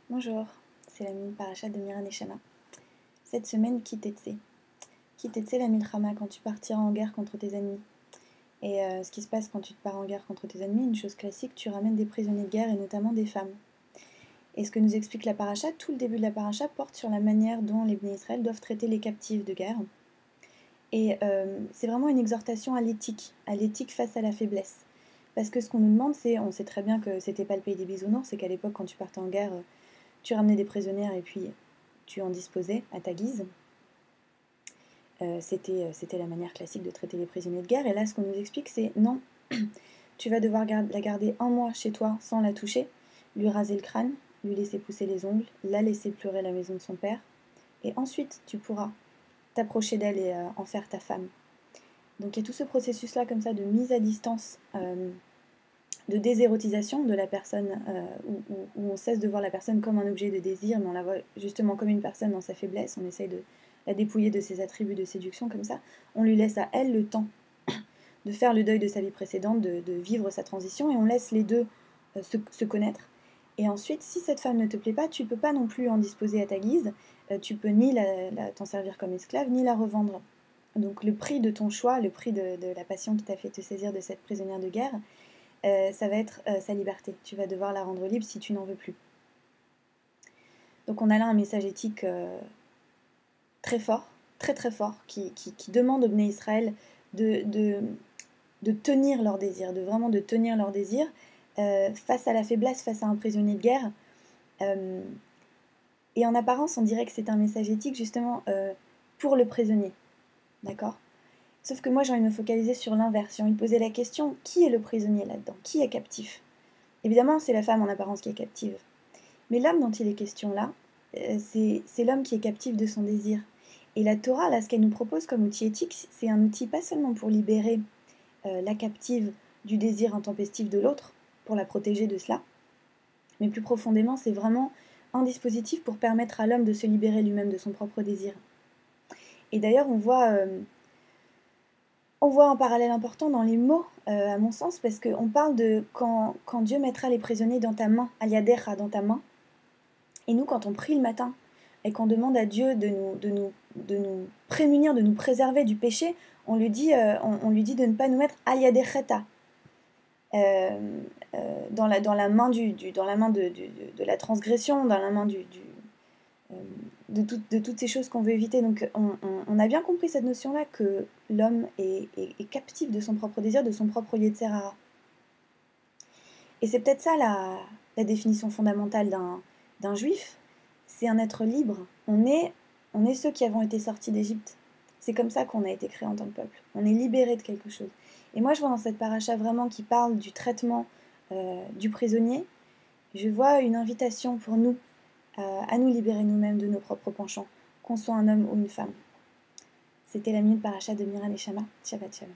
Bonjour, c'est la mine Parashat de Miran Neshama. Cette semaine, Ki Tetse. Ki Tetse la milchama, quand tu partiras en guerre contre tes ennemis. Et ce qui se passe quand tu te pars en guerre contre tes ennemis, une chose classique, tu ramènes des prisonniers de guerre et notamment des femmes. Et ce que nous explique la Parashat, tout le début de la Parashat porte sur la manière dont les Bnei Israël doivent traiter les captifs de guerre. Et c'est vraiment une exhortation à l'éthique face à la faiblesse. Parce que ce qu'on nous demande, c'est, on sait très bien que c'était pas le pays des bisounours, c'est qu'à l'époque, quand tu partais en guerre, tu ramenais des prisonnières et puis tu en disposais à ta guise. C'était la manière classique de traiter les prisonniers de guerre. Et là, ce qu'on nous explique, c'est non, tu vas devoir la garder un mois chez toi sans la toucher, lui raser le crâne, lui laisser pousser les ongles, la laisser pleurer à la maison de son père, et ensuite tu pourras t'approcher d'elle et en faire ta femme. Donc il y a tout ce processus-là comme ça de mise à distance, de désérotisation de la personne, où on cesse de voir la personne comme un objet de désir, mais on la voit justement comme une personne dans sa faiblesse, on essaye de la dépouiller de ses attributs de séduction comme ça, on lui laisse à elle le temps de faire le deuil de sa vie précédente, de vivre sa transition, et on laisse les deux se connaître. Et ensuite, si cette femme ne te plaît pas, tu ne peux pas non plus en disposer à ta guise, tu peux ni t'en servir comme esclave, ni la revendre. Donc le prix de ton choix, le prix de la passion qui t'a fait te saisir de cette prisonnière de guerre, ça va être sa liberté. Tu vas devoir la rendre libre si tu n'en veux plus. Donc on a là un message éthique très fort, très très fort, qui demande aux Bnei Israël de tenir leur désir, de tenir leur désir face à la faiblesse, face à un prisonnier de guerre. Et en apparence, on dirait que c'est un message éthique justement pour le prisonnier. D'accord ? Sauf que moi, j'ai envie de me focaliser sur l'inverse. J'ai envie de poser la question, qui est le prisonnier là-dedans ? Qui est captif ? Évidemment, c'est la femme en apparence qui est captive. Mais l'homme dont il est question là, c'est l'homme qui est captif de son désir. Et la Torah, là, ce qu'elle nous propose comme outil éthique, c'est un outil pas seulement pour libérer la captive du désir intempestif de l'autre, pour la protéger de cela, mais plus profondément, c'est vraiment un dispositif pour permettre à l'homme de se libérer lui-même de son propre désir. Et d'ailleurs, on voit un parallèle important dans les mots, à mon sens, parce qu'on parle de quand Dieu mettra les prisonniers dans ta main, aliadecha, dans ta main, et nous, quand on prie le matin, et qu'on demande à Dieu de nous prémunir, de nous préserver du péché, on lui dit de ne pas nous mettre aliadecheta, dans la main de la transgression, dans la main de toutes ces choses qu'on veut éviter. Donc on a bien compris cette notion-là, que l'homme est captif de son propre désir, de son propre Yetzer Hara. Et c'est peut-être ça la définition fondamentale d'un juif, c'est un être libre. On est ceux qui avons été sortis d'Égypte. C'est comme ça qu'on a été créé en tant que peuple. On est libéré de quelque chose. Et moi, je vois dans cette paracha vraiment qui parle du traitement du prisonnier, je vois une invitation pour nous à nous libérer nous-mêmes de nos propres penchants, qu'on soit un homme ou une femme. C'était la minute paracha de Miran Neshama. Shabbat Shalom.